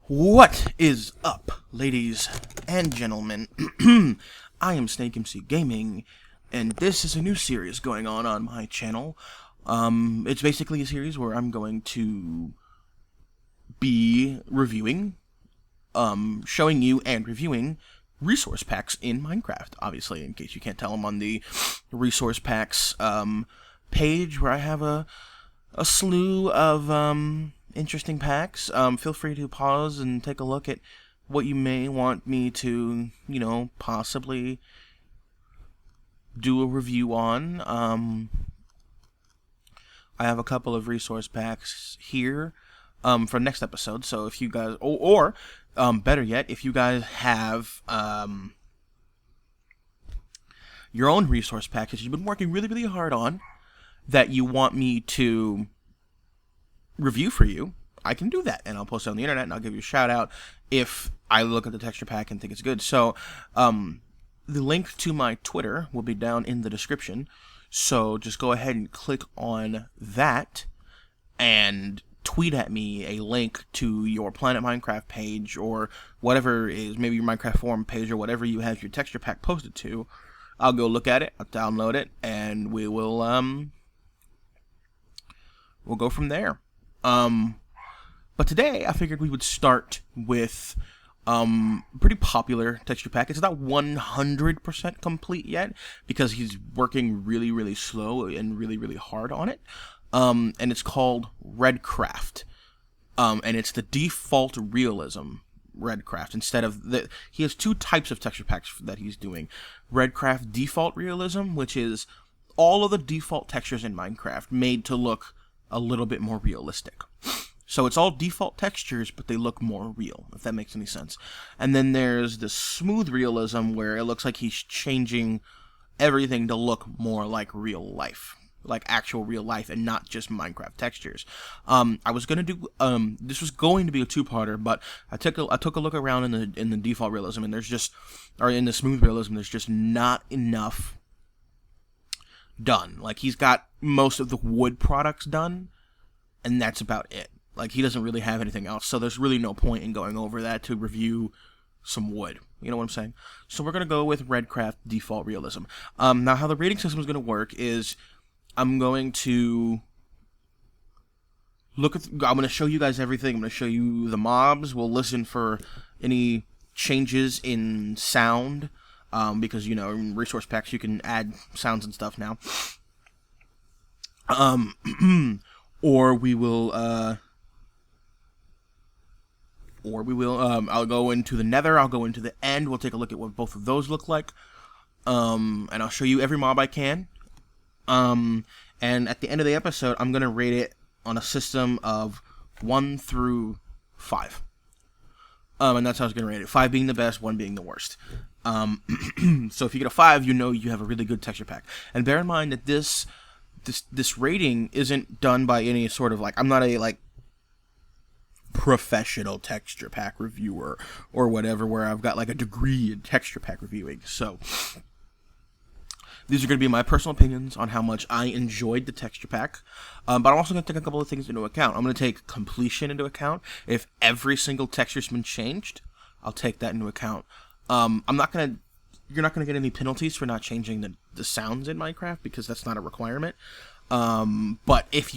What is up, ladies and gentlemen? I am SnakeMCGaming, and this is a new series going on my channel. It's basically a series where I'm going to be reviewing, showing you and reviewing resource packs in Minecraft. Obviously, in case you can't tell, I'm on the resource packs page where I have a slew of interesting packs. Feel free to pause and take a look at what you may want me to, possibly do a review on. I have a couple of resource packs here for next episode. So if you guys, or better yet, if you guys have your own resource package you've been working really, really hard on that you want me to review for you, I can do that, and I'll post it on the internet, and I'll give you a shout out if I look at the texture pack and think it's good. So, the link to my Twitter will be down in the description, so just go ahead and click on that, and tweet at me a link to your Planet Minecraft page, or whatever is, maybe your Minecraft forum page, or whatever you have your texture pack posted to. I'll go look at it, I'll download it, and we will, we'll go from there. But today I figured we would start with pretty popular texture pack. It's not 100% complete yet because he's working really, really slow and really, really hard on it. And it's called Redcraft. And it's the default realism Redcraft instead of he has two types of texture packs that he's doing. Redcraft default realism, which is all of the default textures in Minecraft made to look a little bit more realistic. So it's all default textures, but they look more real, if that makes any sense. And then there's the smooth realism, where it looks like he's changing everything to look more like real life, like actual real life, and not just Minecraft textures. I was gonna do this was going to be a two-parter, but I took a look around in the default realism, and in the smooth realism, there's just not enough done. Like, he's got most of the wood products done, and that's about it. Like, he doesn't really have anything else, so there's really no point in going over that to review some wood. You know what I'm saying? So we're going to go with Redcraft default realism. Now, how the rating system is going to work is I'm going to I'm going to show you guys everything. I'm going to show you the mobs. We'll listen for any changes in sound, because, in resource packs you can add sounds and stuff now. Or we will, I'll go into the nether, I'll go into the end, we'll take a look at what both of those look like, and I'll show you every mob I can, and at the end of the episode, I'm gonna rate it on a system of 1 through 5, and that's how I was gonna rate it, 5 being the best, 1 being the worst. So if you get a 5, you have a really good texture pack, and bear in mind that this rating isn't done by any sort of, I'm not a, professional texture pack reviewer or whatever, where I've got, a degree in texture pack reviewing. So, these are going to be my personal opinions on how much I enjoyed the texture pack. But I'm also going to take a couple of things into account. I'm going to take completion into account. If every single texture's been changed, I'll take that into account. You're not going to get any penalties for not changing the sounds in Minecraft, because that's not a requirement. But if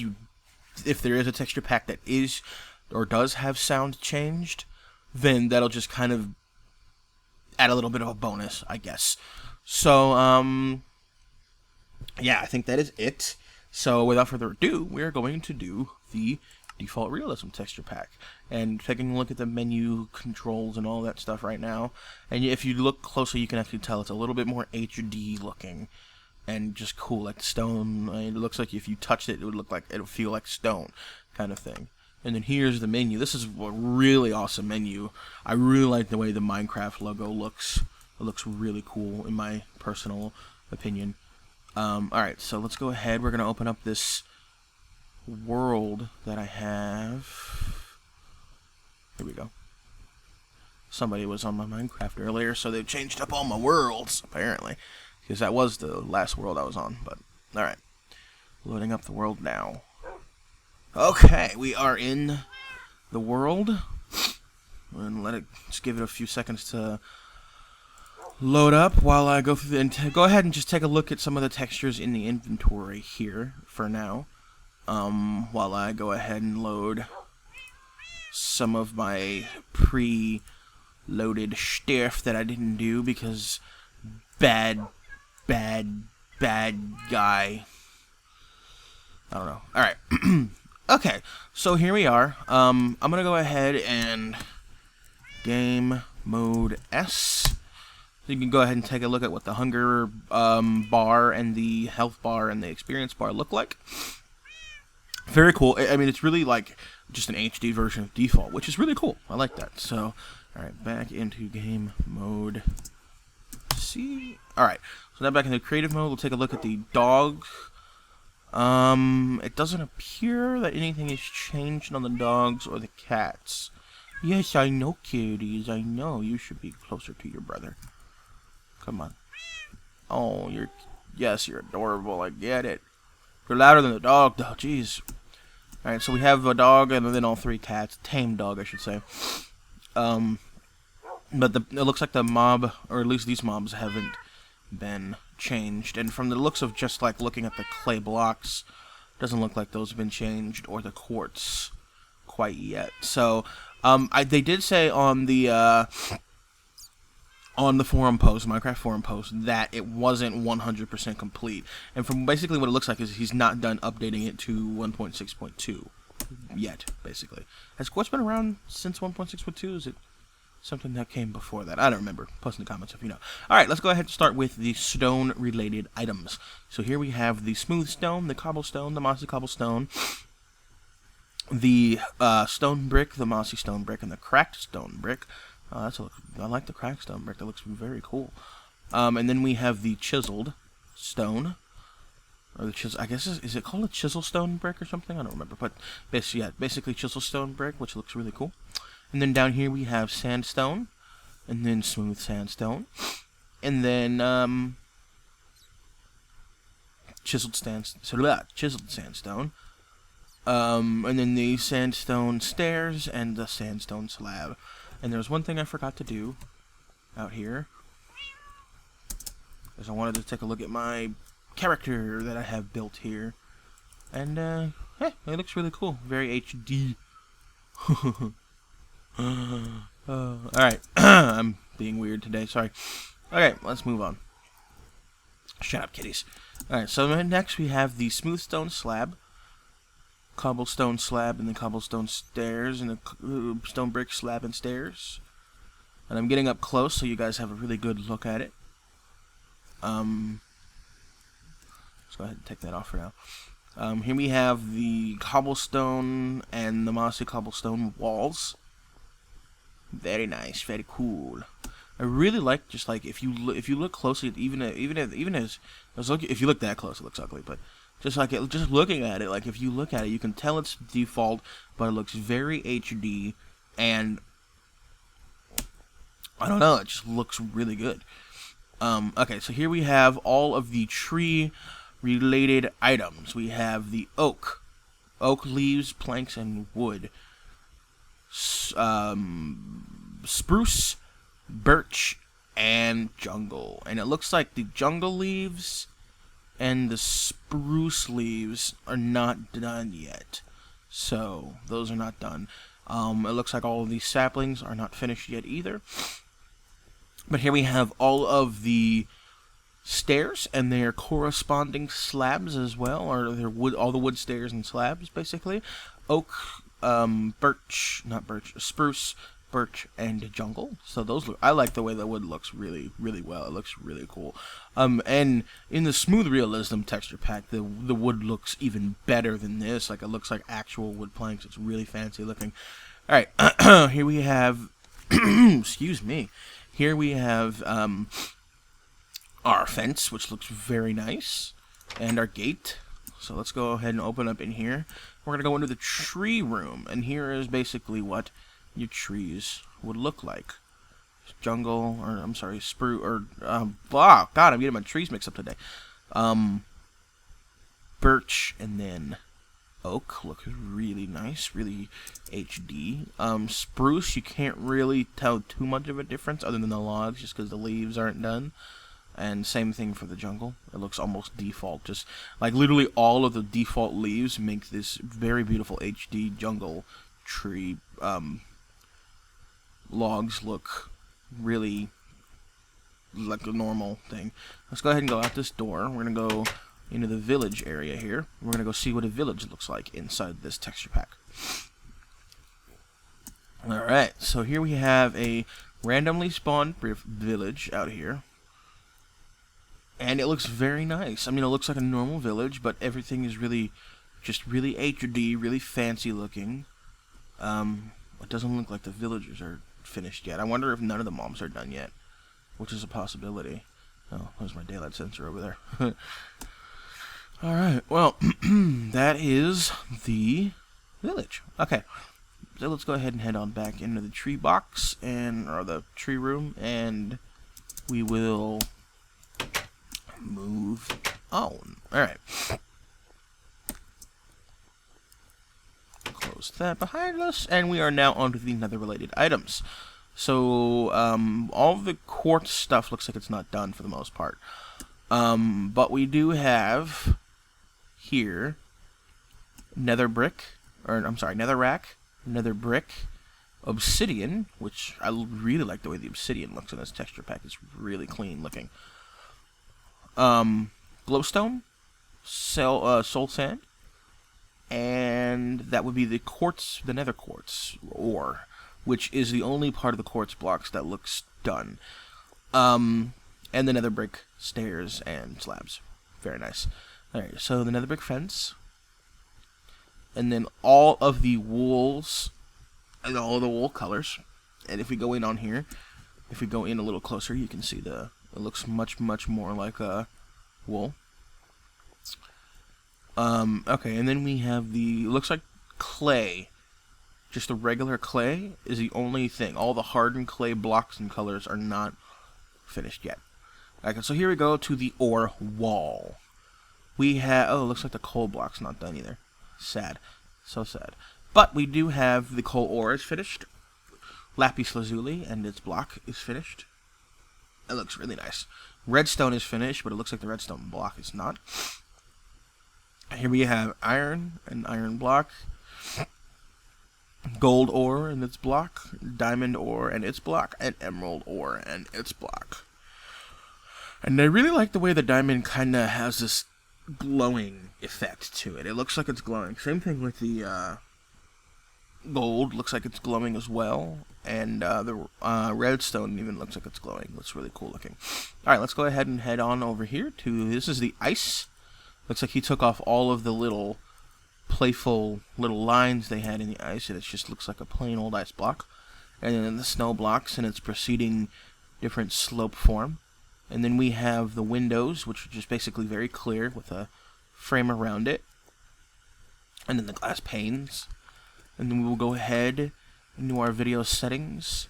there is a texture pack that is or does have sound changed, then that'll just kind of add a little bit of a bonus, I guess. So, yeah, I think that is it. So, without further ado, we're going to do the default realism texture pack, and taking a look at the menu controls and all that stuff right now. And if you look closely, you can actually tell it's a little bit more HD looking and just cool, like stone. It looks like if you touched it, it would feel like stone, kind of thing. And then here's the menu. This is a really awesome menu. I really like the way the Minecraft logo looks. It looks really cool, in my personal opinion. Alright, so let's go ahead. We're going to open up this world that I have. Here we go. Somebody was on my Minecraft earlier, so they've changed up all my worlds, apparently. Because that was the last world I was on, but alright. Loading up the world now. Okay, we are in the world. and let it just give it a few seconds to load up while I go through and go ahead and just take a look at some of the textures in the inventory here for now. While I go ahead and load some of my pre-loaded stuff that I didn't do because bad guy. I don't know. Alright. Okay, so here we are. I'm gonna go ahead and game mode S. So you can go ahead and take a look at what the hunger bar and the health bar and the experience bar look like. Very cool. I mean, it's really like just an HD version of default, which is really cool. I like that. So, alright, back into game mode C. Alright, so now back into creative mode, we'll take a look at the dog. It doesn't appear that anything has changed on the dogs or the cats. Yes, I know, kitties. I know. You should be closer to your brother. Come on. Oh, yes, you're adorable. I get it. You're louder than the dog, though. Jeez. Alright, so we have a dog and then all 3 cats. Tame dog, I should say. But it looks like the mob, or at least these mobs, haven't been changed. And from the looks of just like looking at the clay blocks, doesn't look like those have been changed, or the quartz quite yet. So, they did say on the forum post, Minecraft forum post, that it wasn't 100% complete. And from basically what it looks like is he's not done updating it to 1.6.2 yet, basically. Has quartz been around since 1.6.2? Is it something that came before that? I don't remember. Post in the comments if you know. Alright, let's go ahead and start with the stone-related items. So here we have the smooth stone, the cobblestone, the mossy cobblestone, the stone brick, the mossy stone brick, and the cracked stone brick. I like the cracked stone brick. That looks very cool. And then we have the chiseled stone, or the chisel. I guess is it called a chisel stone brick or something? I don't remember. But basically chisel stone brick, which looks really cool. And then down here we have sandstone, and then smooth sandstone, and then chiseled sandstone. And then the sandstone stairs and the sandstone slab. And there's one thing I forgot to do out here, is I wanted to take a look at my character that I have built here. And, it looks really cool. Very HD. Alright. I'm being weird today, sorry. Okay, let's move on. Shut up, kitties. Alright, so next we have the smooth stone slab, cobblestone slab, and the cobblestone stairs, and the stone brick slab and stairs. And I'm getting up close so you guys have a really good look at it. Let's go ahead and take that off for now. Here we have the cobblestone and the mossy cobblestone walls. Very nice, very cool. I really like just like if you look closely, if you look that close, it looks ugly, but just looking at it, like if you look at it, you can tell it's default, but it looks very HD, and I don't know, it just looks really good. Okay, so here we have all of the tree-related items. We have the oak leaves, planks, and wood. Spruce, birch, and jungle. And it looks like the jungle leaves and the spruce leaves are not done yet. So, those are not done. It looks like all of these saplings are not finished yet either. But here we have all of the stairs and their corresponding slabs as well, or their all the wood stairs and slabs, basically. Oak, spruce, birch, and jungle. So those look, I like the way the wood looks really, really well. It looks really cool. And in the smooth realism texture pack, the wood looks even better than this. Like, it looks like actual wood planks. It's really fancy looking. All right, here we have, excuse me. Here we have our fence, which looks very nice, and our gate. So let's go ahead and open up in here. We're going to go into the tree room, and here is basically what your trees would look like. Jungle, or I'm sorry, spruce, or, wow, God, I'm getting my trees mixed up today. Birch, and then Oak looks really nice, really HD. Spruce, you can't really tell too much of a difference other than the logs, just because the leaves aren't done. And same thing for the jungle. It looks almost default. Just like literally all of the default leaves make this very beautiful HD jungle tree. Logs look really like a normal thing. Let's go ahead and go out this door. We're going to go into the village area here. We're going to go see what a village looks like inside this texture pack. Alright, so here we have a randomly spawned village out here. And it looks very nice. I mean, it looks like a normal village, but everything is really, just really HD, really fancy looking. It doesn't look like the villagers are finished yet. I wonder if none of the moms are done yet, which is a possibility. Oh, there's my daylight sensor over there. Alright, well, that is the village. Okay, so let's go ahead and head on back into the tree box, or the tree room, and we will move on. Alright. Close that behind us, and we are now on to the nether-related items. So, all of the quartz stuff looks like it's not done for the most part. But we do have here nether rack, nether brick, obsidian, which I really like the way the obsidian looks in this texture pack. It's really clean looking. Glowstone, soul sand, and that would be the quartz, the nether quartz ore, which is the only part of the quartz blocks that looks done. And the nether brick stairs and slabs. Very nice. Alright, so the nether brick fence, and then all of the wools, and all of the wool colors. And if we go in on here, if we go in a little closer, you can see it looks much more like a wool. Okay, and then we have it looks like clay. Just the regular clay is the only thing. All the hardened clay blocks and colors are not finished yet. Okay, so here we go to the ore wall. We have, it looks like the coal block's not done either. Sad. So sad. But we do have the coal ore is finished. Lapis lazuli and its block is finished. It looks really nice. Redstone is finished, but it looks like the redstone block is not. Here we have iron and iron block. Gold ore and its block. Diamond ore and its block. And emerald ore and its block. And I really like the way the diamond kind of has this glowing effect to it. It looks like it's glowing. Same thing with the gold. Looks like it's glowing as well. And the redstone even looks like it's glowing. Looks really cool looking. Alright, let's go ahead and head on over here to, this is the ice. Looks like he took off all of the little playful little lines they had in the ice, and it just looks like a plain old ice block. And then the snow blocks in its preceding different slope form. And then we have the windows, which are just basically very clear with a frame around it. And then the glass panes. And then we will go ahead into our video settings,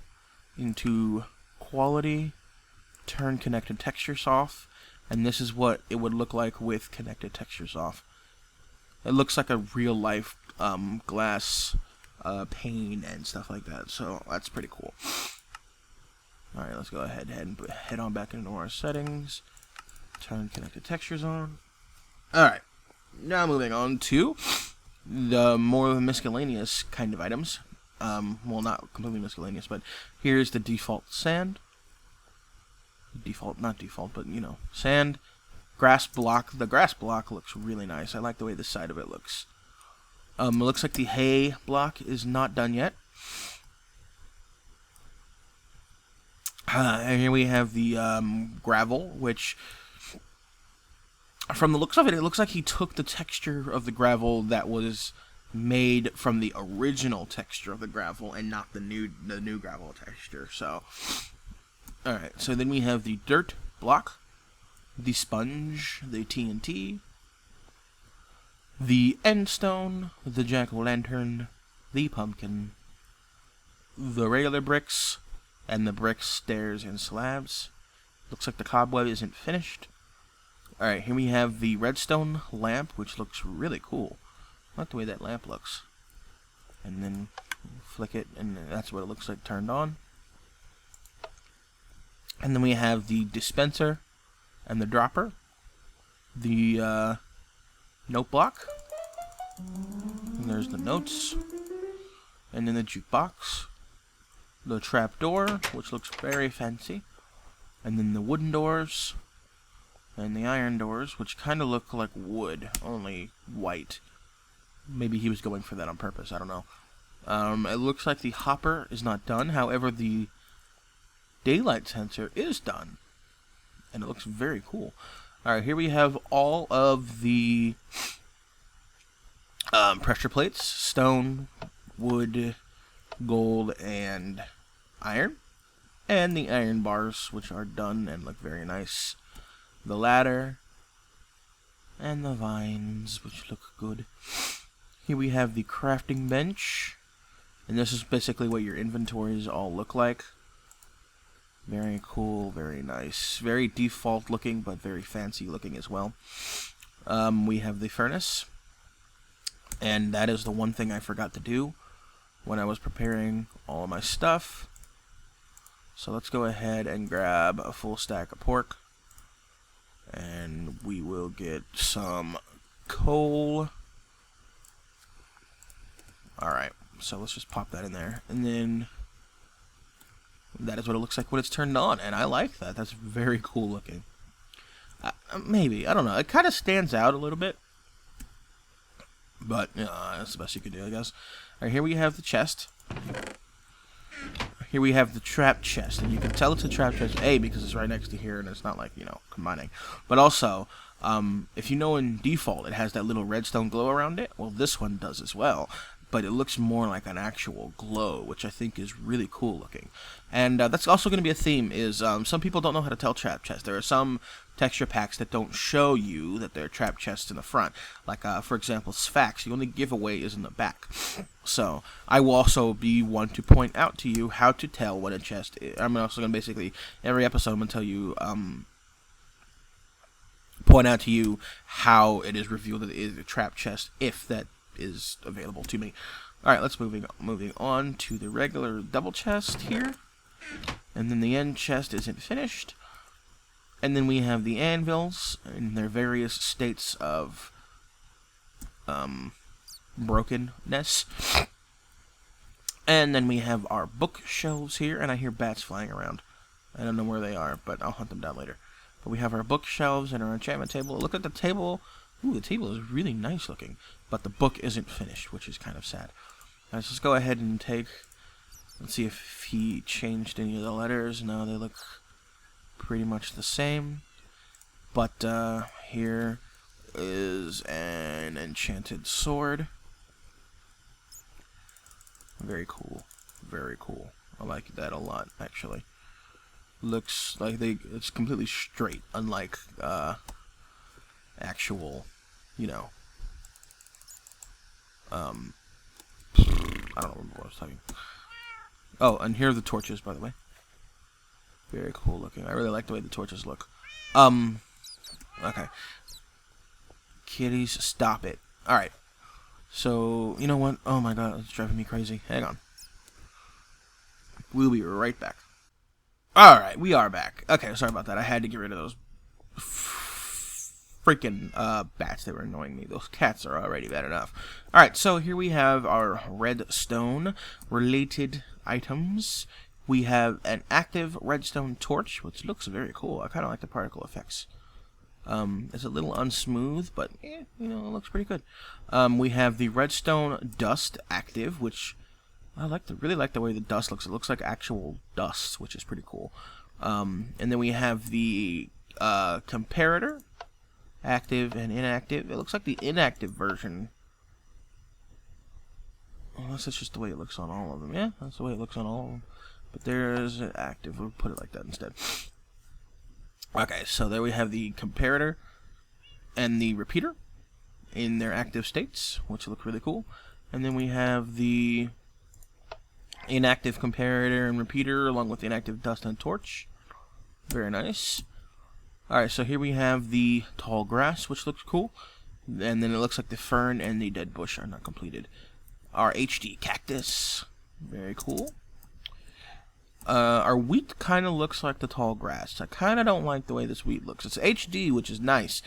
into quality, turn connected textures off, and this is what it would look like with connected textures off. It looks like a real life glass pane and stuff like that, so that's pretty cool. Alright, let's go ahead and head on back into our settings, turn connected textures on. Alright, now moving on to the more miscellaneous kind of items. Well, not completely miscellaneous, but here's the default sand. Not default, but you know, sand. Grass block. The grass block looks really nice. I like the way the side of it looks. It looks like the hay block is not done yet. And here we have the gravel, which, from the looks of it, it looks like he took the texture of the gravel that was made from the original texture of the gravel and not the new gravel texture. So, alright, so then we have the dirt block, the sponge, the TNT, the endstone, the jack-o'-lantern, the pumpkin, the regular bricks, and the bricks, stairs, and slabs. Looks like the cobweb isn't finished. Alright, here we have the redstone lamp, which looks really cool. I like the way that lamp looks. And then flick it, and that's what it looks like turned on. And then we have the dispenser and the dropper, the note block, and there's the notes, and then the jukebox, the trap door, which looks very fancy, and then the wooden doors, and the iron doors, which kind of look like wood, only white. Maybe he was going for that on purpose, I don't know. It looks like the hopper is not done, however the daylight sensor is done, and it looks very cool. Alright, here we have all of the pressure plates: stone, wood, gold, and iron. And the iron bars, which are done and look very nice. The ladder, and the vines, which look good. Here we have the crafting bench, and this is basically what your inventories all look like. Very cool, very nice. Very default looking, but very fancy looking as well. We have the furnace. And that is the one thing I forgot to do when I was preparing all of my stuff. So let's go ahead and grab a full stack of pork. And we will get some coal. Alright, so let's just pop that in there. And then that is what it looks like when it's turned on, and I like that. That's very cool looking. Maybe, I don't know. It kind of stands out a little bit, but that's the best you could do, I guess. All right, here we have the chest. Here we have the trap chest, and you can tell it's a trap chest, A, because it's right next to here, and it's not like, you know, combining. But also, if you know in default it has that little redstone glow around it, well, this one does as well. But it looks more like an actual glow, which I think is really cool looking. And that's also going to be a theme, is some people don't know how to tell trap chests. There are some texture packs that don't show you that they're trap chests in the front. Like, for example, Sphax, the only giveaway is in the back. So, I will also be one to point out to you how to tell what a chest is. I'm also going to basically, every episode, I'm going to tell you, point out to you how it is revealed that it is a trap chest, if that is available to me. Alright, let's moving on to the regular double chest here. And then the end chest isn't finished. And then we have the anvils in their various states of brokenness. And then we have our bookshelves here, and I hear bats flying around. I don't know where they are, but I'll hunt them down later. But we have our bookshelves and our enchantment table. Look at the table. Ooh, the table is really nice looking, but the book isn't finished, which is kind of sad. Alright, so let's go ahead and let's see if he changed any of the letters. No, they look pretty much the same. But here is an enchanted sword. Very cool. Very cool. I like that a lot, actually. Looks like it's completely straight, unlike actual, you know, I don't remember what I was talking. Oh, and here are the torches, by the way. Very cool looking. I really like the way the torches look. Okay. Kitties, stop it. Alright. So, you know what? Oh my god, it's driving me crazy. Hang on. We'll be right back. Alright, we are back. Okay, sorry about that. I had to get rid of those freaking bats that were annoying me. Those cats are already bad enough. Alright, so here we have our redstone related items. We have an active redstone torch, which looks very cool. I kind of like the particle effects. It's a little unsmooth, but you know, it looks pretty good. We have the redstone dust active, which I really like the way the dust looks. It looks like actual dust, which is pretty cool. And then we have the comparator, active and inactive. It looks like the inactive version. Unless that's just the way it looks on all of them. Yeah, that's the way it looks on all of them. But there's an active. We'll put it like that instead. Okay, so there we have the comparator and the repeater in their active states, which look really cool. And then we have the inactive comparator and repeater along with the inactive dust and torch. Very nice. Alright, so here we have the tall grass, which looks cool. And then it looks like the fern and the dead bush are not completed. Our HD cactus, very cool. Our wheat kind of looks like the tall grass. I kind of don't like the way this wheat looks. It's HD, which is nice,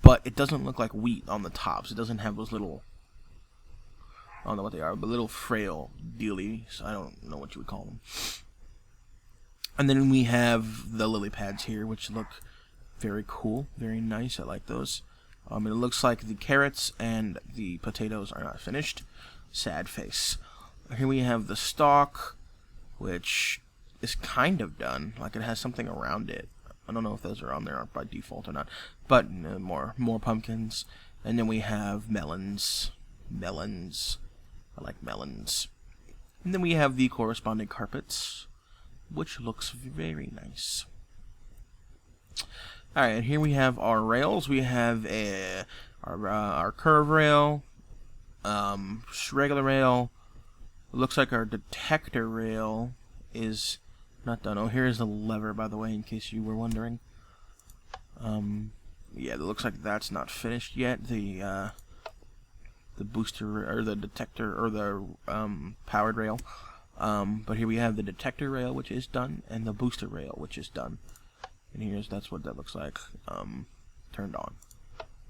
but it doesn't look like wheat on the tops. It doesn't have those little, I don't know what they are, but little frail dealies. I don't know what you would call them. And then we have the lily pads here, which look very cool, very nice. I like those. It looks like the carrots and the potatoes are not finished. Sad face. Here we have the stalk, which is kind of done. Like it has something around it. I don't know if those are on there by default or not. But more pumpkins. And then we have melons. Melons. I like melons. And then we have the corresponding carpets, which looks very nice. Alright, and here we have our rails. We have our curve rail, regular rail. It looks like our detector rail is not done. Oh, here's the lever, by the way, in case you were wondering. Yeah, it looks like that's not finished yet. The booster or the detector or the powered rail. But here we have the detector rail, which is done, and the booster rail, which is done. And that's what that looks like, turned on.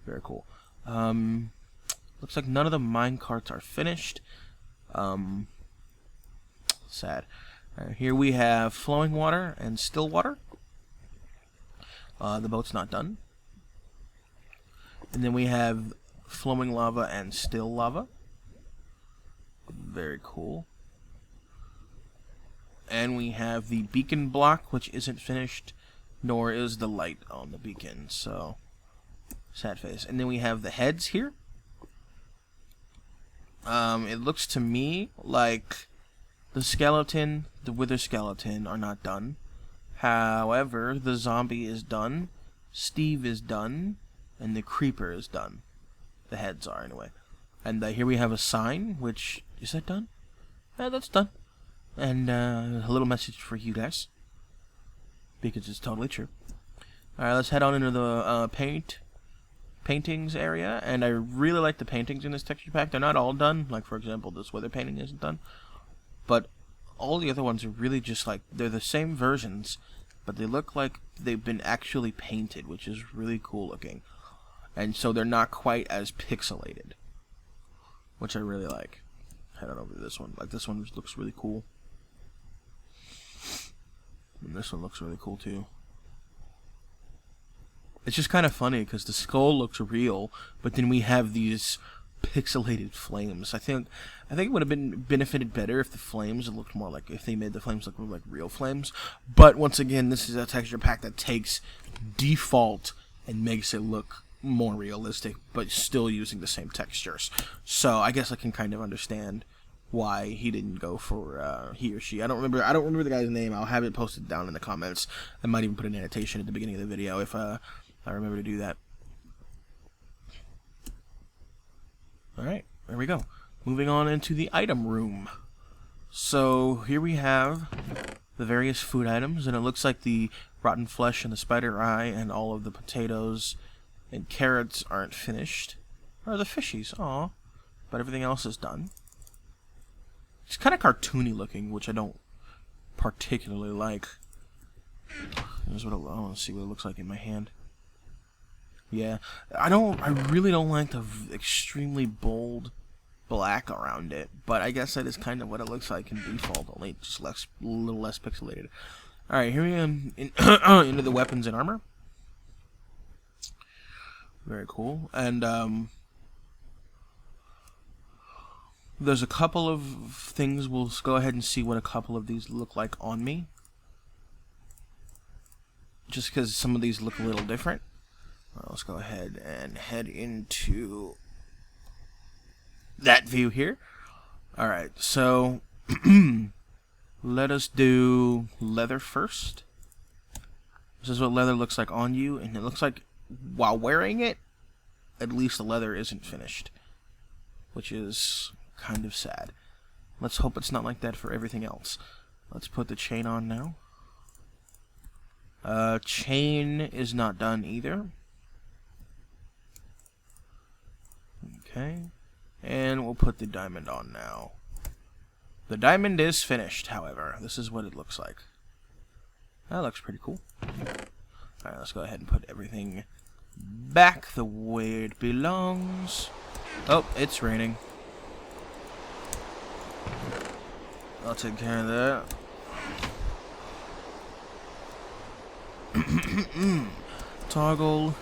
Very cool. Looks like none of the mine carts are finished. Sad. Here we have flowing water and still water. The boat's not done. And then we have flowing lava and still lava. Very cool. And we have the beacon block, which isn't finished, nor is the light on the beacon, so sad face. And then we have the heads here. It looks to me like the skeleton, the wither skeleton are not done. However, the zombie is done, Steve is done, and the creeper is done. The heads are, anyway. And here we have a sign, which, is that done? Yeah, that's done. And a little message for you guys, because it's totally true. Alright, let's head on into the paintings area, and I really like the paintings in this texture pack. They're not all done, like for example this weather painting isn't done, but all the other ones are really just like, they're the same versions, but they look like they've been actually painted, which is really cool looking. And so they're not quite as pixelated, which I really like. Head on over to this one. Like, this one looks really cool. And this one looks really cool too. It's just kind of funny because the skull looks real, but then we have these pixelated flames. I think it would have been benefited better if the flames looked more like, if they made the flames look more like real flames. But once again, this is a texture pack that takes default and makes it look more realistic, but still using the same textures. So I guess I can kind of understand why he didn't go for he or she. I don't remember the guy's name. I'll have it posted down in the comments. I might even put an annotation at the beginning of the video if I remember to do that. Alright, there we go. Moving on into the item room. So here we have the various food items, and it looks like the rotten flesh and the spider eye and all of the potatoes and carrots aren't finished. Or the fishies, aw. But everything else is done. It's kind of cartoony looking, which I don't particularly like. Here's what I want to see what it looks like in my hand. Yeah, I really don't like the extremely bold black around it, but I guess that is kind of what it looks like in default, only just a little less pixelated. Alright, here we are into the weapons and armor. Very cool. And there's a couple of things. We'll go ahead and see what a couple of these look like on me, just because some of these look a little different. Let's go ahead and head into that view here. Alright, so let us do leather first. This is what leather looks like on you, and it looks like while wearing it, at least the leather isn't finished, which is kind of sad. Let's hope it's not like that for everything else. Let's put the chain on now. Chain is not done either. Okay. And we'll put the diamond on now. The diamond is finished, however. This is what it looks like. That looks pretty cool. Alright, let's go ahead and put everything back the way it belongs. Oh, it's raining. I'll take care of that. Toggle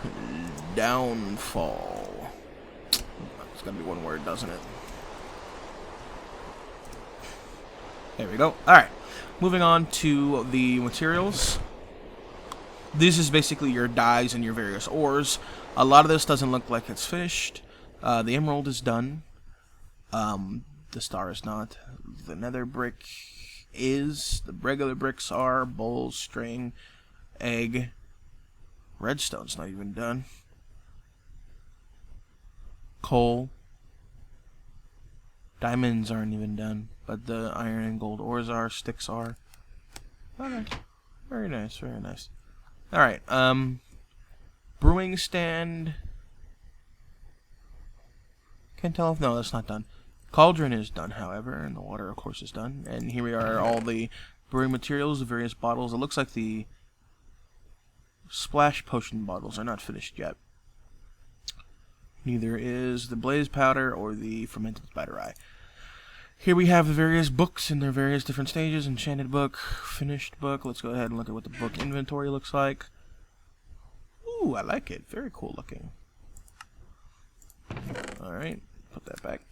downfall. It's gonna be one word, doesn't it? There we go. Alright. Moving on to the materials. This is basically your dyes and your various ores. A lot of this doesn't look like it's finished. The emerald is done. The star is not. The nether brick is. The regular bricks are. Bowl, string, egg. Redstone's not even done. Coal. Diamonds aren't even done. But the iron and gold ores are. Sticks are. Okay. Very nice, very nice. Alright, brewing stand. Can't tell if, no, that's not done. Cauldron is done, however, and the water, of course, is done. And here we are, all the brewing materials, the various bottles. It looks like the splash potion bottles are not finished yet. Neither is the blaze powder or the fermented spider eye. Here we have the various books in their various different stages. Enchanted book, finished book. Let's go ahead and look at what the book inventory looks like. Ooh, I like it. Very cool looking. Alright, put that back.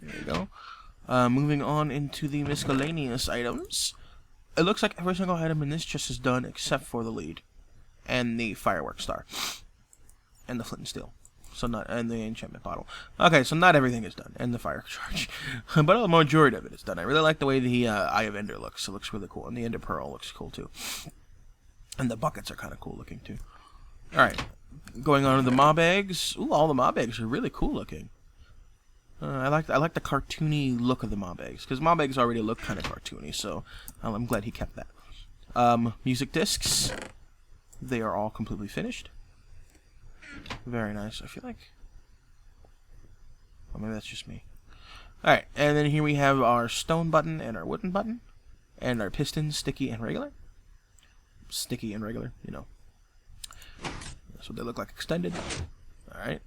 There we go. Moving on into the miscellaneous items. It looks like every single item in this chest is done except for the lead. And the fireworks star. And the flint and steel. So not, and the enchantment bottle. Okay, so not everything is done, and the fire charge, but the majority of it is done. I really like the way the Eye of Ender looks. It looks really cool, and the Ender Pearl looks cool too. And the buckets are kind of cool looking too. All right, going on to the mob eggs. Ooh, all the mob eggs are really cool looking. I like the cartoony look of the mob eggs, because mob eggs already look kind of cartoony, so I'm glad he kept that. Music discs. They are all completely finished. Very nice. I feel like... oh, maybe that's just me. Alright, and then here we have our stone button and our wooden button. And our pistons, sticky and regular. Sticky and regular, you know. That's what they look like extended. Alright.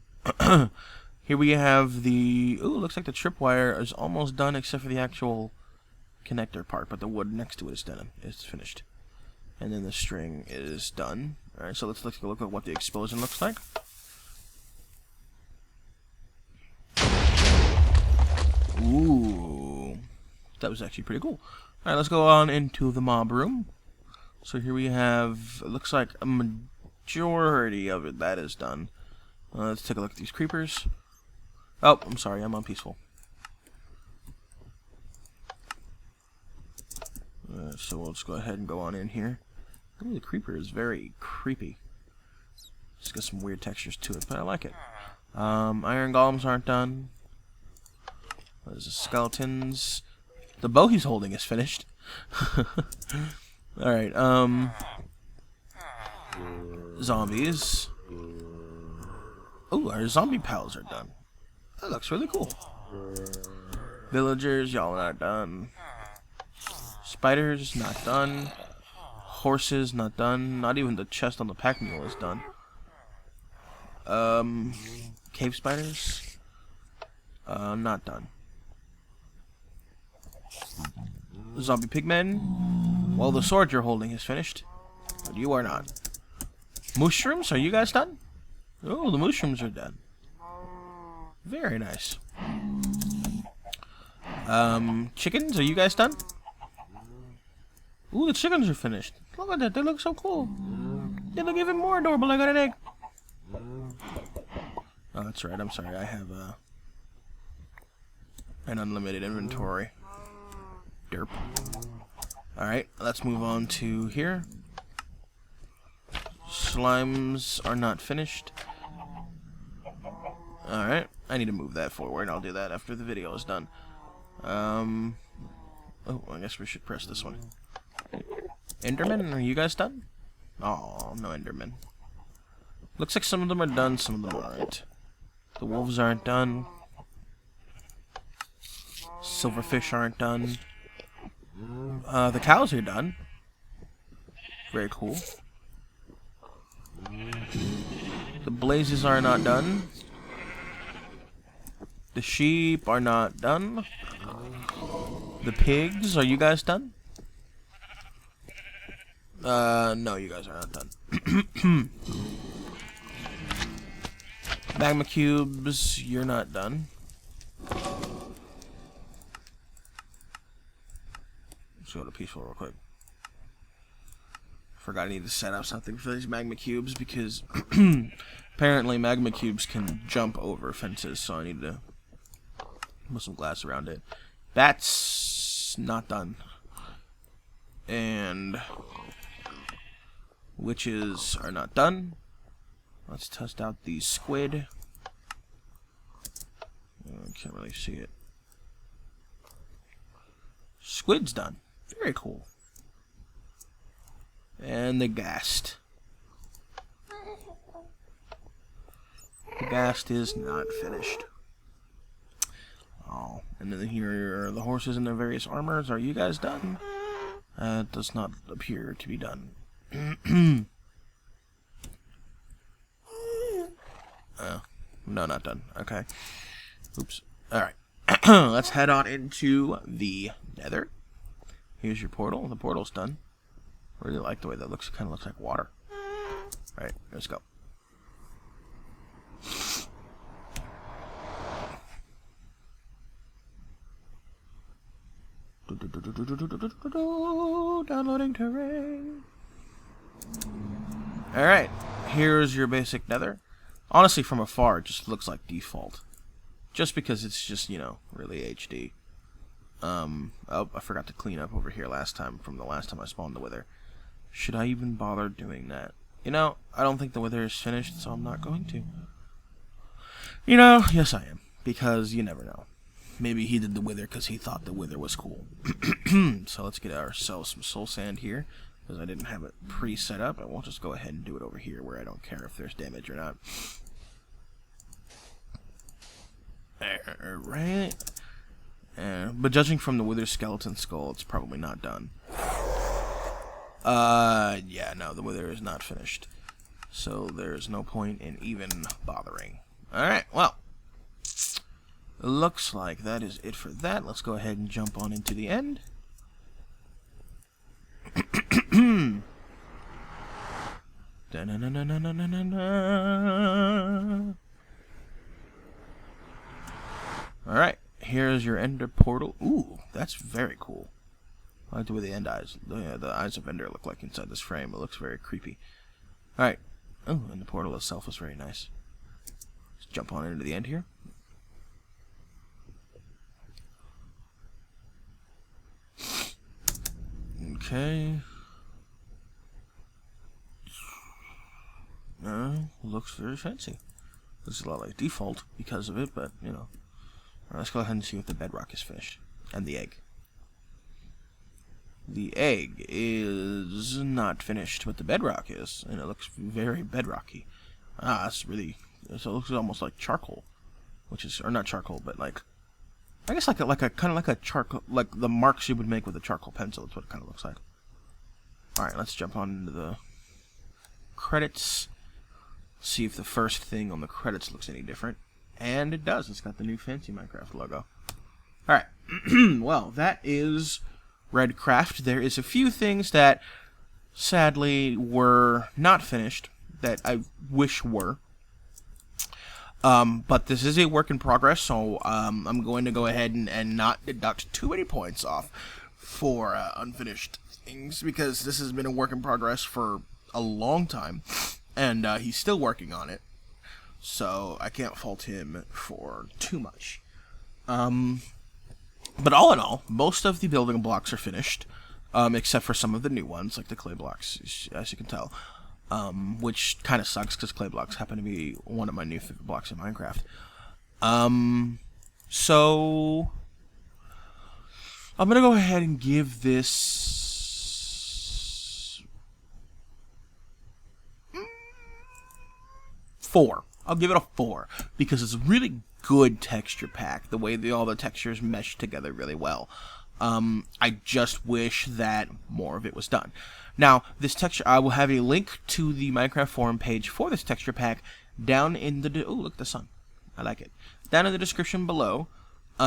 Here we have the... ooh, looks like the tripwire is almost done except for the actual connector part. But the wood next to it is done. It's finished. And then the string is done. Alright, so let's take a look at what the explosion looks like. Ooh. That was actually pretty cool. Alright, let's go on into the mob room. So here we have, it looks like a majority of it that is done. Let's take a look at these creepers. Oh, I'm sorry, I'm on peaceful. So we'll just go ahead and go on in here. Ooh, the creeper is very creepy. It's got some weird textures to it, but I like it. Iron golems aren't done. There's the skeletons. The bow he's holding is finished. Alright, zombies. Ooh, our zombie pals are done. That looks really cool. Villagers, y'all are not done. Spiders, not done. Horses, not done. Not even the chest on the pack mule is done. Cave spiders, not done. Zombie pigmen. Well, the sword you're holding is finished, but you are not. Mushrooms, are you guys done? Oh, the mushrooms are done. Very nice. Chickens, are you guys done? Ooh, the chickens are finished. Look at that, they look so cool. They look even more adorable. I got an egg. Oh, that's right, I'm sorry. I have an unlimited inventory. Derp. Alright, let's move on to here. Slimes are not finished. Alright, I need to move that forward. I'll do that after the video is done. Oh, I guess we should press this one. Enderman, are you guys done? Oh, no Enderman. Looks like some of them are done, some of them aren't. The wolves aren't done. Silverfish aren't done. The cows are done. Very cool. The blazes are not done. The sheep are not done. The pigs, are you guys done? No, you guys are not done. Magma cubes, you're not done. Let's go to peaceful real quick. Forgot I need to set up something for these magma cubes because apparently magma cubes can jump over fences, so I need to put some glass around it. That's not done. And witches are not done. Let's test out the squid. I can't really see it. Squid's done. Very cool. And the ghast. The ghast is not finished. Oh, and then here are the horses in their various armors. Are you guys done? It does not appear to be done. No, not done. Okay. Oops. Alright. Let's head on into the nether. Here's your portal. The portal's done. I really like the way that looks. It kind of looks like water. Alright, let's go. Downloading terrain. Alright, here's your basic nether. Honestly, from afar, it just looks like default. Just because it's just, you know, really HD. Oh, I forgot to clean up over here last time from the last time I spawned the wither. Should I even bother doing that? You know, I don't think the wither is finished, so I'm not going to. You know, yes I am. Because you never know. Maybe he did the wither because he thought the wither was cool. So let's get ourselves some soul sand here. Because I didn't have it pre-set up. I won't just go ahead and do it over here where I don't care if there's damage or not. Alright. But judging from the wither skeleton skull, it's probably not done. Yeah, no, the wither is not finished. So there's no point in even bothering. Alright, well. Looks like that is it for that. Let's go ahead and jump on into the end. Alright, here's your ender portal. Ooh, that's very cool. I like the way the end eyes, the eyes of Ender look like inside this frame. It looks very creepy. Alright. Oh, and the portal itself is very nice. Let's jump on into the end here. Okay. Looks very fancy. Looks a lot like default because of it, but, you know. Alright, let's go ahead and see if the bedrock is finished. And the egg. The egg is not finished, but the bedrock is, and it looks very bedrocky. Ah, it's really, so it looks almost like charcoal, which is, or not charcoal, but like, I guess like a kind of like a charcoal, like the marks you would make with a charcoal pencil. That's what it kind of looks like. All right, let's jump on into the credits. See if the first thing on the credits looks any different, and it does. It's got the new fancy Minecraft logo. All right, well, that is Redcraft. There is a few things that sadly were not finished that I wish were. But this is a work in progress, so I'm going to go ahead and not deduct too many points off for unfinished things, because this has been a work in progress for a long time, and he's still working on it, so I can't fault him for too much. But all in all, most of the building blocks are finished, except for some of the new ones, like the clay blocks, as you can tell. Which kind of sucks, because clay blocks happen to be one of my new favorite blocks in Minecraft. So I'm going to go ahead and give this 4. I'll give it a 4, because it's really good texture pack, the way all the textures mesh together really well. I just wish that more of it was done. Now, this texture, I will have a link to the Minecraft forum page for this texture pack down in the... Oh, look, the sun. I like it. Down in the description below. We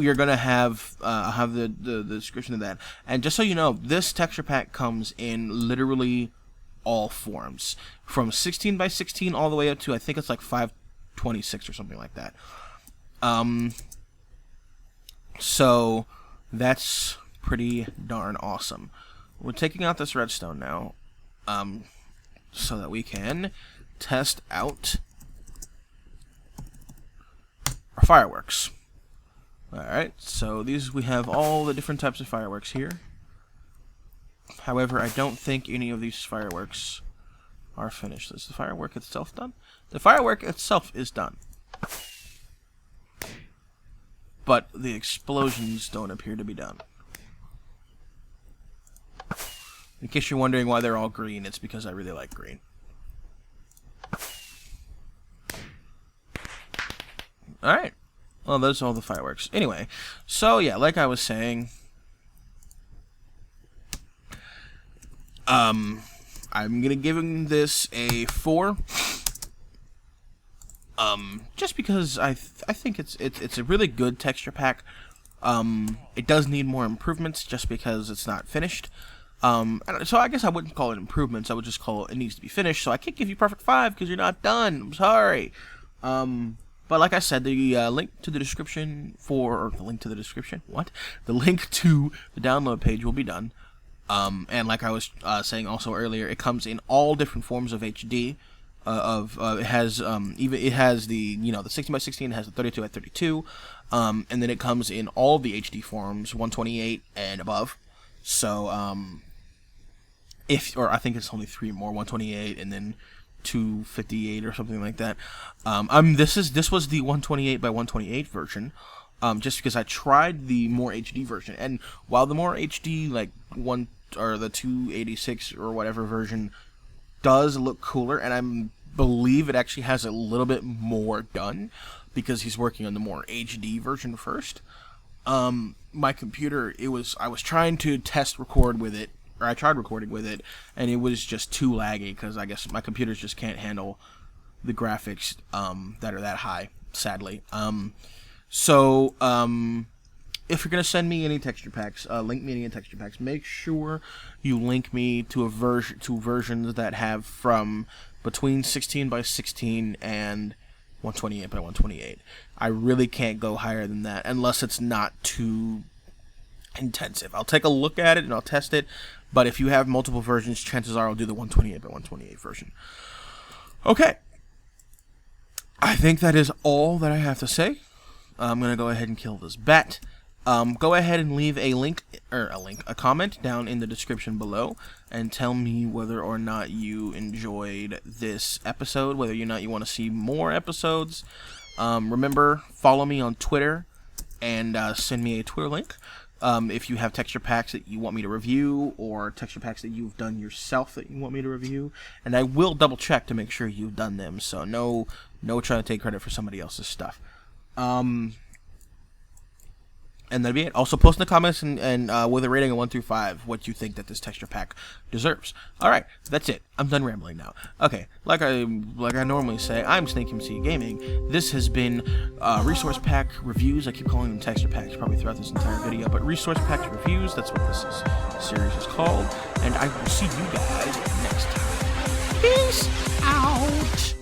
are going to have the description of that. And just so you know, this texture pack comes in literally all forms. From 16 by 16 all the way up to, I think it's like 526 or something like that. So that's pretty darn awesome. We're taking out this redstone now, so that we can test out our fireworks. Alright, so we have all the different types of fireworks here. However, I don't think any of these fireworks are finished. Is the firework itself done? The firework itself is done. But the explosions don't appear to be done. In case you're wondering why they're all green, it's because I really like green. Alright. Well, those are all the fireworks. Anyway, so yeah, like I was saying, I'm gonna give this a 4. Just because I think it's a really good texture pack. It does need more improvements just because it's not finished. So I guess I wouldn't call it improvements. I would just call it needs to be finished. So I can't give you perfect 5 because you're not done. I'm sorry. But like I said, the link to the description the link to the download page will be done. And like I was saying also earlier, it comes in all different forms of HD. It has the the 16 by 16, it has the 32 by 32, and then it comes in all the HD forms, 128 and above. So I think it's only 3 more, 128 and then 258 or something like that. This was the 128 by 128 version. Just because I tried the more HD version, and while the more HD the 286 or whatever version does look cooler, and I believe it actually has a little bit more done because he's working on the more HD version first. My computer, I was trying to record with it, or I tried recording with it, and it was just too laggy because I guess my computers just can't handle the graphics that are that high, sadly. If you're gonna send me any texture packs, link me any texture packs. Make sure you link me to versions that have from between 16 by 16 and 128 by 128. I really can't go higher than that unless it's not too intensive. I'll take a look at it and I'll test it. But if you have multiple versions, chances are I'll do the 128 by 128 version. Okay. I think that is all that I have to say. I'm gonna go ahead and kill this bat. Go ahead and leave a comment down in the description below and tell me whether or not you enjoyed this episode, whether or not you want to see more episodes. Remember, follow me on Twitter and send me a Twitter link if you have texture packs that you want me to review, or texture packs that you've done yourself that you want me to review, and I will double check to make sure you've done them, so no trying to take credit for somebody else's stuff. And that'd be it. Also, post in the comments and with a rating of 1 through 5 what you think that this texture pack deserves. Alright, that's it. I'm done rambling now. Okay, like I normally say, I'm SnakeMCGaming. This has been Resource Pack Reviews. I keep calling them texture packs probably throughout this entire video, but Resource Pack Reviews, that's what this series is called. And I will see you guys next time. Peace out!